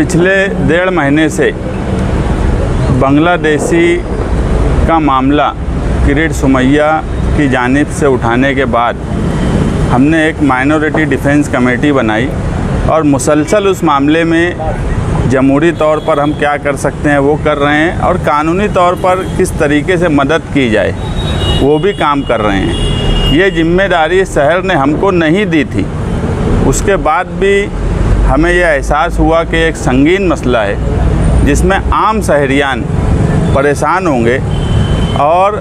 पिछले 1.5 महीने से बांग्लादेशी का मामला किरीट सुमैया की जानिब से उठाने के बाद हमने एक माइनॉरिटी डिफेंस कमेटी बनाई और मुसलसल उस मामले में जमहूरी तौर पर हम क्या कर सकते हैं वो कर रहे हैं और कानूनी तौर पर किस तरीके से मदद की जाए वो भी काम कर रहे हैं। ये जिम्मेदारी शहर ने हमको नहीं दी थी, उसके बाद भी हमें यह एहसास हुआ कि एक संगीन मसला है जिसमें आम शहरियान परेशान होंगे और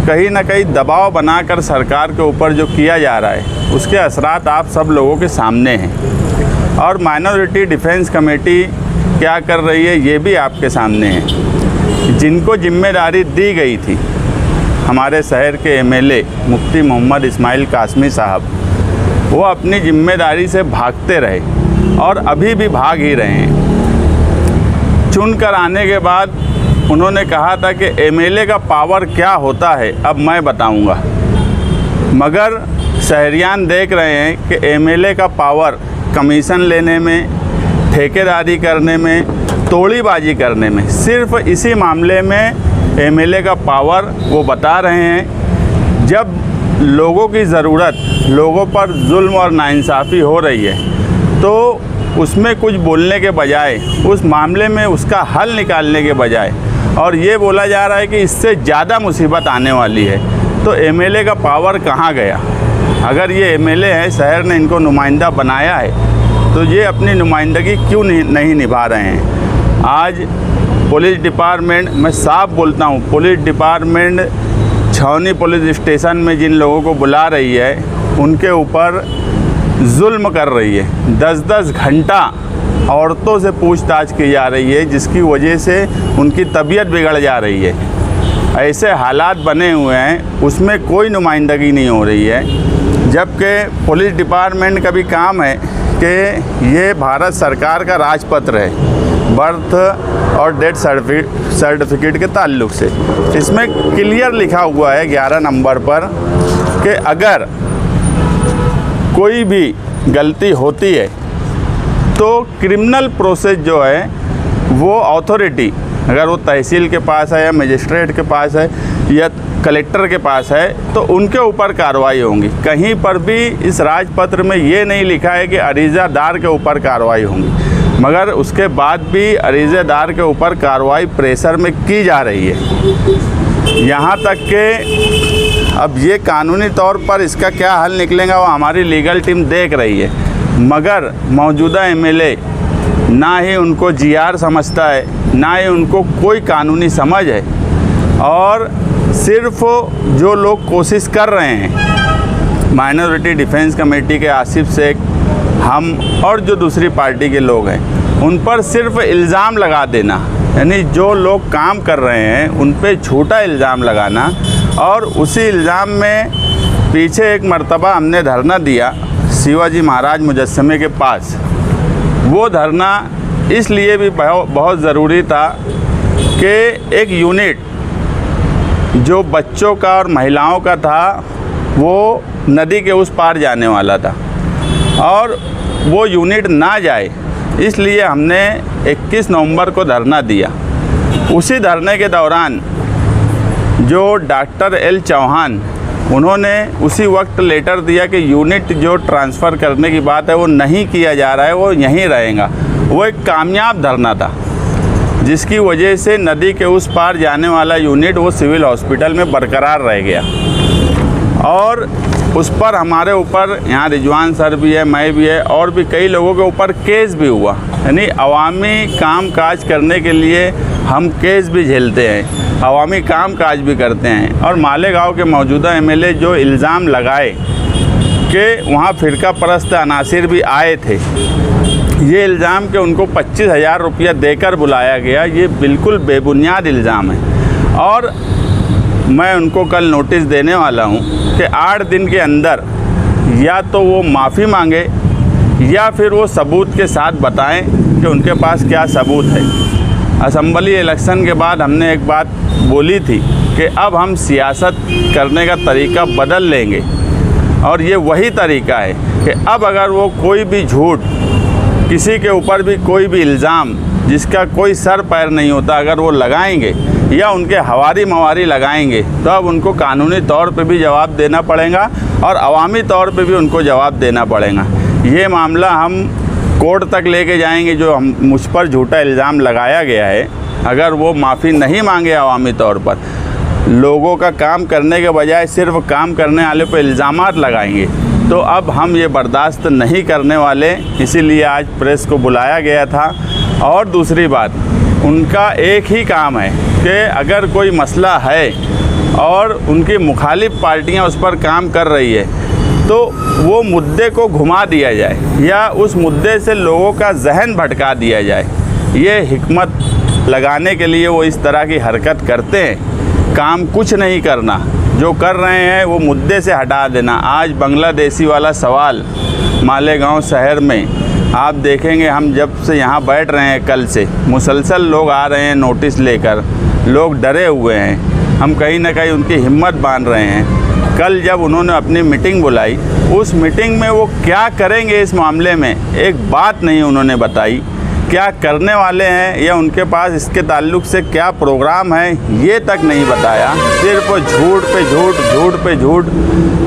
कहीं ना कहीं दबाव बनाकर सरकार के ऊपर जो किया जा रहा है उसके असरात आप सब लोगों के सामने हैं। और माइनॉरिटी डिफेंस कमेटी क्या कर रही है ये भी आपके सामने है। जिनको जिम्मेदारी दी गई थी, हमारे शहर के एमएलए मुफ्ती मोहम्मद इस्माइल कासमी साहब, वो अपनी जिम्मेदारी से भागते रहे और अभी भी भाग ही रहे हैं। चुन कर आने के बाद उन्होंने कहा था कि एमएलए का पावर क्या होता है अब मैं बताऊंगा, मगर शहरियान देख रहे हैं कि एमएलए का पावर कमीशन लेने में, ठेकेदारी करने में, तोड़ीबाजी करने में, सिर्फ इसी मामले में एमएलए का पावर वो बता रहे हैं। जब लोगों की ज़रूरत, लोगों पर जुल्म और नाइंसाफ़ी हो रही है तो उसमें कुछ बोलने के बजाय, उस मामले में उसका हल निकालने के बजाय, और ये बोला जा रहा है कि इससे ज़्यादा मुसीबत आने वाली है, तो एमएलए का पावर कहाँ गया? अगर ये एमएलए है, शहर ने इनको नुमाइंदा बनाया है, तो ये अपनी नुमाइंदगी क्यों नहीं निभा रहे हैं? आज पुलिस डिपार्टमेंट, मैं साफ बोलता हूँ, पुलिस डिपार्टमेंट छावनी पुलिस स्टेशन में जिन लोगों को बुला रही है उनके ऊपर जुल्म कर रही है। 10-10 घंटा औरतों से पूछताछ की जा रही है, जिसकी वजह से उनकी तबीयत बिगड़ जा रही है। ऐसे हालात बने हुए हैं, उसमें कोई नुमाइंदगी नहीं हो रही है। जबकि पुलिस डिपार्टमेंट का भी काम है कि ये भारत सरकार का राजपत्र है बर्थ और डेथ सर्टिफिकेट के ताल्लुक़ से। इसमें क्लियर लिखा हुआ है 11 नंबर पर कि अगर कोई भी गलती होती है तो क्रिमिनल प्रोसेस जो है वो अथॉरिटी, अगर वो तहसील के पास है या मजिस्ट्रेट के पास है या कलेक्टर के पास है, तो उनके ऊपर कार्रवाई होंगी। कहीं पर भी इस राजपत्र में ये नहीं लिखा है कि अरीज़ादार के ऊपर कार्रवाई होंगी, मगर उसके बाद भी अरीज़ेदार के ऊपर कार्रवाई प्रेशर में की जा रही है। यहाँ तक कि अब ये कानूनी तौर पर इसका क्या हल निकलेगा वो हमारी लीगल टीम देख रही है, मगर मौजूदा एमएलए ना ही उनको जीआर समझता है, ना ही उनको कोई कानूनी समझ है। और सिर्फ जो लोग कोशिश कर रहे हैं, माइनॉरिटी डिफेंस कमेटी के आसिफ शेख, हम और जो दूसरी पार्टी के लोग हैं, उन पर सिर्फ इल्ज़ाम लगा देना, यानी जो लोग काम कर रहे हैं उन पे झूठा इल्ज़ाम लगाना। और उसी इल्ज़ाम में पीछे एक मर्तबा हमने धरना दिया शिवाजी महाराज मुजस्समे के पास। वो धरना इसलिए भी बहुत ज़रूरी था कि एक यूनिट जो बच्चों का और महिलाओं का था वो नदी के उस पार जाने वाला था और वो यूनिट ना जाए, इसलिए हमने 21 नवंबर को धरना दिया। उसी धरने के दौरान जो डॉक्टर एल चौहान, उन्होंने उसी वक्त लेटर दिया कि यूनिट जो ट्रांसफ़र करने की बात है वो नहीं किया जा रहा है, वो यहीं रहेगा। वो एक कामयाब धरना था जिसकी वजह से नदी के उस पार जाने वाला यूनिट वो सिविल हॉस्पिटल में बरकरार रह गया। और उस पर हमारे ऊपर, यहाँ रिजवान सर भी है, मैं भी है, और भी कई लोगों के ऊपर केस भी हुआ। यानी अवामी काम काज करने के लिए हम केस भी झेलते हैं, अवामी काम काज भी करते हैं। और मालेगांव के मौजूदा एमएलए जो इल्ज़ाम लगाए कि वहाँ फ़िरका परस्त अनासिर भी आए थे, ये इल्ज़ाम कि उनको 25,000 रुपया देकर बुलाया गया, ये बिल्कुल बेबुनियाद इल्ज़ाम है। और मैं उनको कल नोटिस देने वाला हूँ कि 8 दिन के अंदर या तो वो माफ़ी मांगे या फिर वो सबूत के साथ बताएं कि उनके पास क्या सबूत है। असम्बली इलेक्शन के बाद हमने एक बात बोली थी कि अब हम सियासत करने का तरीका बदल लेंगे, और ये वही तरीका है कि अब अगर वो कोई भी झूठ किसी के ऊपर भी कोई भी इल्ज़ाम जिसका कोई सर पैर नहीं होता अगर वो लगाएंगे या उनके हवारी मवारी लगाएंगे तो अब उनको कानूनी तौर पे भी जवाब देना पड़ेगा और अवामी तौर पे भी उनको जवाब देना पड़ेगा। ये मामला हम कोर्ट तक लेके जाएंगे। जो मुझ पर झूठा इल्ज़ाम लगाया गया है, अगर वो माफ़ी नहीं मांगे अवामी तौर पर, लोगों का काम करने के बजाय सिर्फ काम करने वाले पर इल्ज़ामात लगाएंगे, तो अब हम ये बर्दाश्त नहीं करने वाले। इसीलिए आज प्रेस को बुलाया गया था। और दूसरी बात, उनका एक ही काम है कि अगर कोई मसला है और उनकी मुखालिफ पार्टियां उस पर काम कर रही है तो वो मुद्दे को घुमा दिया जाए या उस मुद्दे से लोगों का जहन भटका दिया जाए। ये हिकमत लगाने के लिए वो इस तरह की हरकत करते हैं। काम कुछ नहीं करना, जो कर रहे हैं वो मुद्दे से हटा देना। आज बांग्लादेशी वाला सवाल मालेगांव शहर में आप देखेंगे, हम जब से यहाँ बैठ रहे हैं कल से मुसलसल लोग आ रहे हैं नोटिस लेकर, लोग डरे हुए हैं। हम कहीं ना कहीं उनकी हिम्मत बांध रहे हैं। कल जब उन्होंने अपनी मीटिंग बुलाई, उस मीटिंग में वो क्या करेंगे इस मामले में एक बात नहीं उन्होंने बताई। क्या करने वाले हैं या उनके पास इसके ताल्लुक़ से क्या प्रोग्राम है ये तक नहीं बताया। सिर्फ झूठ पे झूठ, झूठ पे झूठ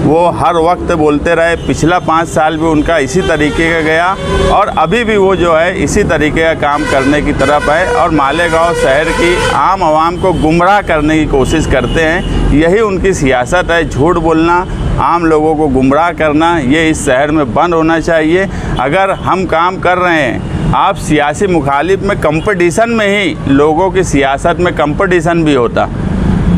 वो हर वक्त बोलते रहे। पिछला 5 साल भी उनका इसी तरीके का गया और अभी भी वो जो है इसी तरीके का काम करने की तरफ है और मालेगांव शहर की आम आवाम को गुमराह करने की कोशिश करते हैं। यही उनकी सियासत है, झूठ बोलना, आम लोगों को गुमराह करना। ये इस शहर में बंद होना चाहिए। अगर हम काम कर रहे हैं, आप सियासी मुखालिफ में कंपटीशन में ही लोगों की सियासत में कंपटीशन भी होता,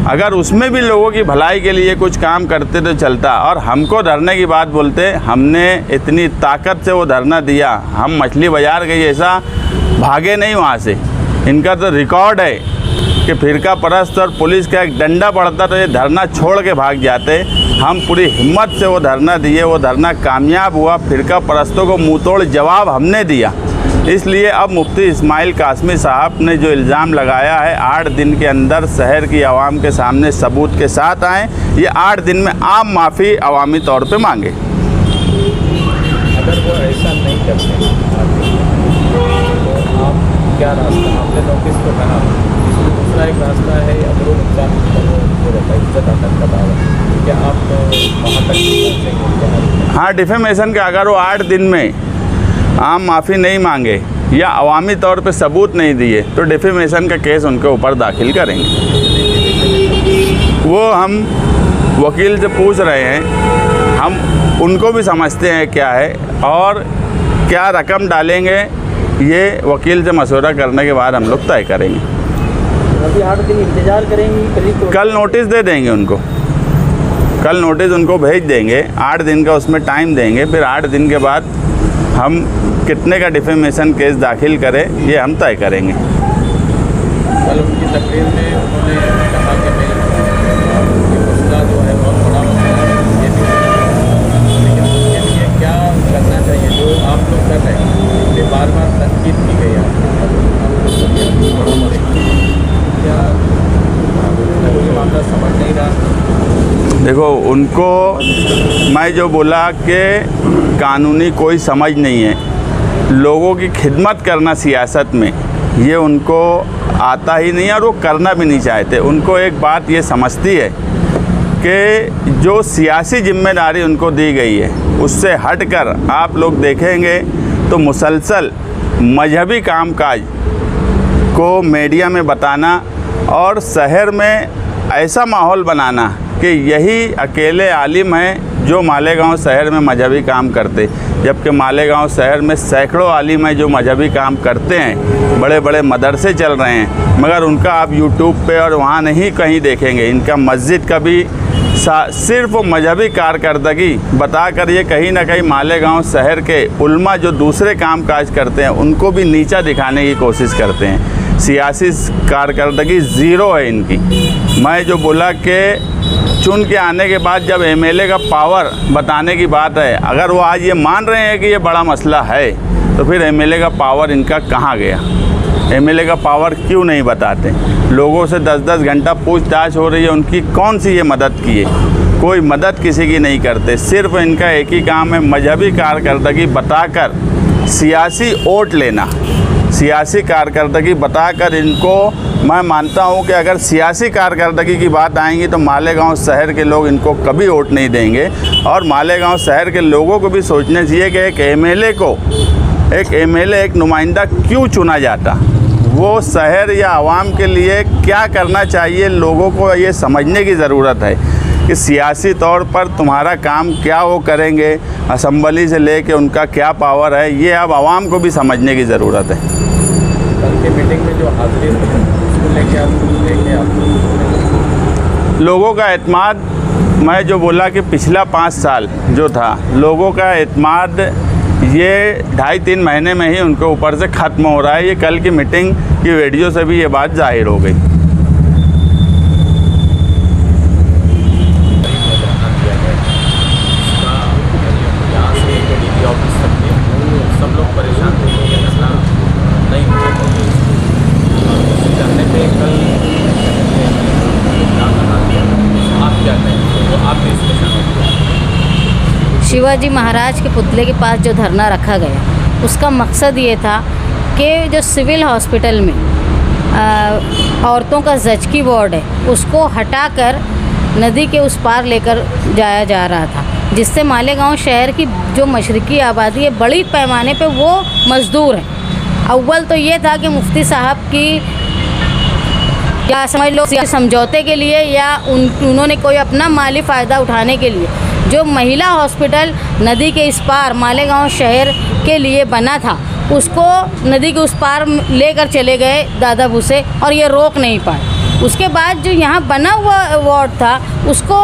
अगर उसमें भी लोगों की भलाई के लिए कुछ काम करते तो चलता। और हमको धरने की बात बोलते, हमने इतनी ताकत से वो धरना दिया, हम मछली बाज़ार गए ऐसा भागे नहीं वहाँ से। इनका तो रिकॉर्ड है कि फिरका परस्त और पुलिस का एक डंडा पड़ता तो ये धरना छोड़ के भाग जाते। हम पूरी हिम्मत से वो धरना दिए, वो धरना कामयाब हुआ। फिरका परस्तों को मुँह तोड़ जवाब हमने दिया। इसलिए अब मुफ्ती इस्माइल कासमी साहब ने जो इल्ज़ाम लगाया है, 8 दिन के अंदर शहर की आवाम के सामने सबूत के साथ आएँ। ये 8 दिन में आम माफ़ी अवामी तौर पे मांगे। अगर वो ऐसा नहीं करते तो आप क्या रास्ता, आपने नोटिस तो कहा, इसमें दूसरा एक रास्ता है अगर वो नुकसान जो रहता है इज्जत आतंक का दावा, क्या आप वहाँ तक पहुँचेंगे? हाँ, डिफेमेशन का अगर वो 8 दिन में आम माफ़ी नहीं मांगे या अवामी तौर पे सबूत नहीं दिए तो डिफेमेशन का केस उनके ऊपर दाखिल करेंगे। वो हम वकील से पूछ रहे हैं, हम उनको भी समझते हैं क्या है और क्या रकम डालेंगे, ये वकील से मशवरा करने के बाद हम लोग तय करेंगे। अभी 8 दिन इंतज़ार करेंगे, कल नोटिस दे देंगे उनको, कल नोटिस उनको भेज देंगे, 8 दिन का उसमें टाइम देंगे। फिर 8 दिन के बाद हम कितने का डिफेमेशन केस दाखिल करें ये हम तय करेंगे। कल उनकी तकरीर में उन्होंने कहा कि मैं ये मसला जो है बहुत बड़ा मसला है, ये लेकिन उसके लिए क्या करना चाहिए जो आप लोग कर रहे हैं? ये बार बार तनकीद की गई क्या कोई मामला समझ नहीं रहा? देखो, उनको मैं जो बोला कि कानूनी कोई समझ नहीं है, लोगों की खिदमत करना सियासत में ये उनको आता ही नहीं है और वो करना भी नहीं चाहते। उनको एक बात ये समझती है कि जो सियासी जिम्मेदारी उनको दी गई है उससे हटकर आप लोग देखेंगे तो मुसलसल मजहबी कामकाज को मीडिया में बताना और शहर में ऐसा माहौल बनाना कि यही अकेले आलिम हैं जो मालेगांव शहर में मजहबी काम करते, जबकि मालेगांव शहर में सैकड़ों आलिम हैं जो मजहबी काम करते हैं। बड़े बड़े मदरसे चल रहे हैं, मगर उनका आप यूट्यूब पे और वहाँ नहीं कहीं देखेंगे। इनका मस्जिद का भी सिर्फ मजहबी कारकर्दगी बताकर ये कहीं ना कहीं मालेगांव शहर के उल्मा जो दूसरे काम काज करते हैं उनको भी नीचा दिखाने की कोशिश करते हैं। सियासी कारकर्दगी ज़ीरो है इनकी। मैं जो बोला कि चुन के आने के बाद जब एमएलए का पावर बताने की बात है, अगर वो आज ये मान रहे हैं कि ये बड़ा मसला है तो फिर एमएलए का पावर इनका कहाँ गया? एमएलए का पावर क्यों नहीं बताते? लोगों से 10-10 घंटा पूछताछ हो रही है, उनकी कौन सी ये मदद की है? कोई मदद किसी की नहीं करते। सिर्फ इनका एक ही काम है, मजहबी कारकर्दगी बताकर सियासी वोट लेना, सियासी कारकर्दगी बताकर इनको, मैं मानता हूं कि अगर सियासी कारकर्दगी की बात आएंगी तो मालेगांव शहर के लोग इनको कभी वोट नहीं देंगे। और मालेगांव शहर के लोगों को भी सोचना चाहिए कि एक एमएलए एक नुमाइंदा क्यों चुना जाता, वो शहर या आवाम के लिए क्या करना चाहिए, लोगों को ये समझने की ज़रूरत है कि सियासी तौर पर तुम्हारा काम क्या वो करेंगे, असम्बली से लेके उनका क्या पावर है, ये अब आवाम को भी समझने की ज़रूरत है। कल की मीटिंग में जो हाजिरी हुई उसको लेके आप लोगों का एतमाद, मैं जो बोला कि पिछला 5 साल जो था, लोगों का एतमाद ये 2.5-3 महीने में ही उनके ऊपर से ख़त्म हो रहा है। ये कल की मीटिंग की वीडियो से भी ये बात जाहिर हो गई। सब लोग परेशान थे, ये धरना नहीं होना चाहिए। इस धरने पे कल आप क्या कहें, तो आप भी इसमें शामिल। शिवाजी महाराज के पुतले के पास जो धरना रखा गया, उसका मकसद ये था कि जो सिविल हॉस्पिटल में औरतों का जचकी वार्ड है, उसको हटाकर नदी के उस पार लेकर जाया जा रहा था, जिससे मालेगांव शहर की जो मशरकी आबादी है बड़ी पैमाने पे वो मज़दूर है। अव्वल तो ये था कि मुफ्ती साहब की या समझ लो समझौते के लिए या उन्होंने कोई अपना माली फ़ायदा उठाने के लिए जो महिला हॉस्पिटल नदी के इस पार मालेगांव शहर के लिए बना था, उसको नदी के उस पार लेकर चले गए दादा भूसे, और ये रोक नहीं पाए। उसके बाद जो यहाँ बना हुआ वार्ड था, उसको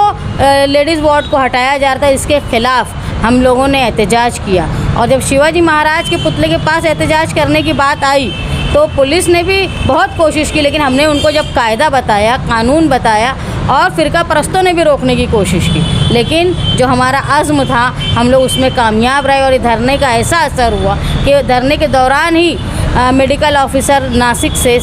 लेडीज़ वार्ड को हटाया जा रहा था। इसके ख़िलाफ़ हम लोगों ने एहतजाज किया, और जब शिवाजी महाराज के पुतले के पास एहतजाज करने की बात आई तो पुलिस ने भी बहुत कोशिश की, लेकिन हमने उनको जब कायदा बताया, कानून बताया, और फ़िरका परस्तों ने भी रोकने की कोशिश की, लेकिन जो हमारा अज़्म था हम लोग उसमें कामयाब रहे। और ये धरने का ऐसा असर हुआ कि धरने के दौरान ही मेडिकल ऑफिसर नासिक से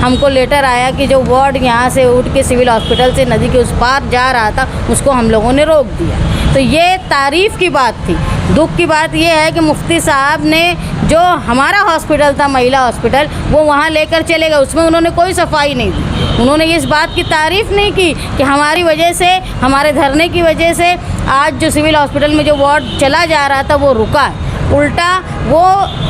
हमको लेटर आया कि जो वार्ड यहाँ से उठ के सिविल हॉस्पिटल से नदी के उस पार जा रहा था, उसको हम लोगों ने रोक दिया। तो ये तारीफ़ की बात थी। दुख की बात ये है कि मुफ्ती साहब ने जो हमारा हॉस्पिटल था, महिला हॉस्पिटल, वो वहाँ लेकर चले गए, उसमें उन्होंने कोई सफाई नहीं दी। उन्होंने इस बात की तारीफ़ नहीं की कि हमारी वजह से, हमारे धरने की वजह से आज जो सिविल हॉस्पिटल में जो वार्ड चला जा रहा था वो रुका है। उल्टा वो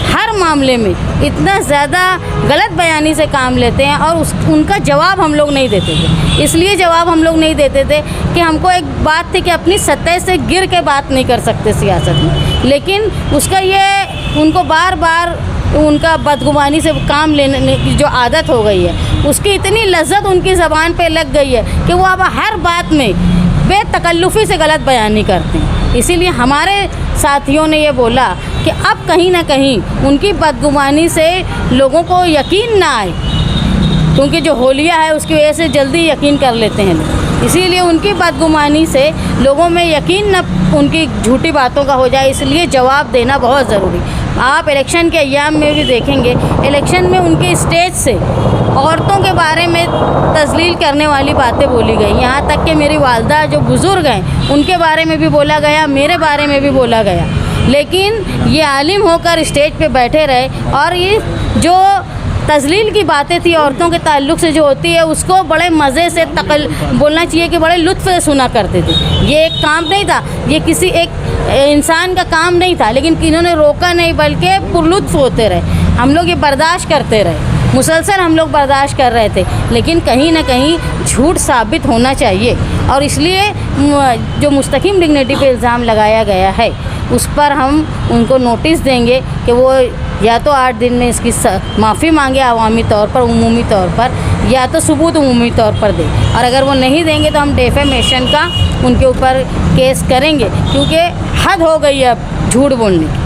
हर मामले में इतना ज़्यादा गलत बयानी से काम लेते हैं, और उनका जवाब हम लोग नहीं देते थे। इसलिए जवाब हम लोग नहीं देते थे कि हमको एक बात थी कि अपनी सतह से गिर के बात नहीं कर सकते सियासत में, लेकिन उसका ये उनको बार बार उनका बदगुमानी से काम लेने की जो आदत हो गई है, उसकी इतनी लज्जत उनकी ज़बान पे लग गई है कि वो अब हर बात में बेतकल्लुफ़ी से गलत बयानी करते हैं। इसीलिए हमारे साथियों ने ये बोला कि अब कहीं ना कहीं उनकी बदगुमानी से लोगों को यकीन ना आए, क्योंकि जो होलिया है उसकी वजह से जल्दी यकीन कर लेते हैं लोग। इसीलिए उनकी बदगुमानी से लोगों में यकीन न उनकी झूठी बातों का हो जाए, इसलिए जवाब देना बहुत ज़रूरी। आप इलेक्शन के अय्याम में भी देखेंगे, इलेक्शन में उनके स्टेज से औरतों के बारे में तज़लील करने वाली बातें बोली गई। यहाँ तक कि मेरी वालदा जो बुज़ुर्ग हैं उनके बारे में भी बोला गया, मेरे बारे में भी बोला गया, लेकिन ये आलिम होकर स्टेज पे बैठे रहे, और ये जो तज़लील की बातें थी औरतों के ताल्लुक़ से जो होती है, उसको बड़े मज़े से बोलना चाहिए कि बड़े लुत्फ़ से सुना करते थे। ये एक काम नहीं था, ये किसी एक इंसान का काम नहीं था, लेकिन इन्होंने रोका नहीं, बल्कि पुरलुत्फ़ होते रहे। हम लोग ये बर्दाश्त करते रहे, मुसलसल हम लोग बर्दाश्त कर रहे थे, लेकिन कहीं ना कहीं झूठ साबित होना चाहिए। और इसलिए जो मुस्तकीम डिग्निटी पे इल्ज़ाम लगाया गया है, उस पर हम उनको नोटिस देंगे कि वो या तो 8 दिन में इसकी माफ़ी मांगे अवामी तौर पर, उमूमी तौर पर, या तो सबूत उमूमी तौर पर दें। और अगर वो नहीं देंगे तो हम डेफेमेशन का उनके ऊपर केस करेंगे, क्योंकि हद हो गई है अब झूठ बोलने की।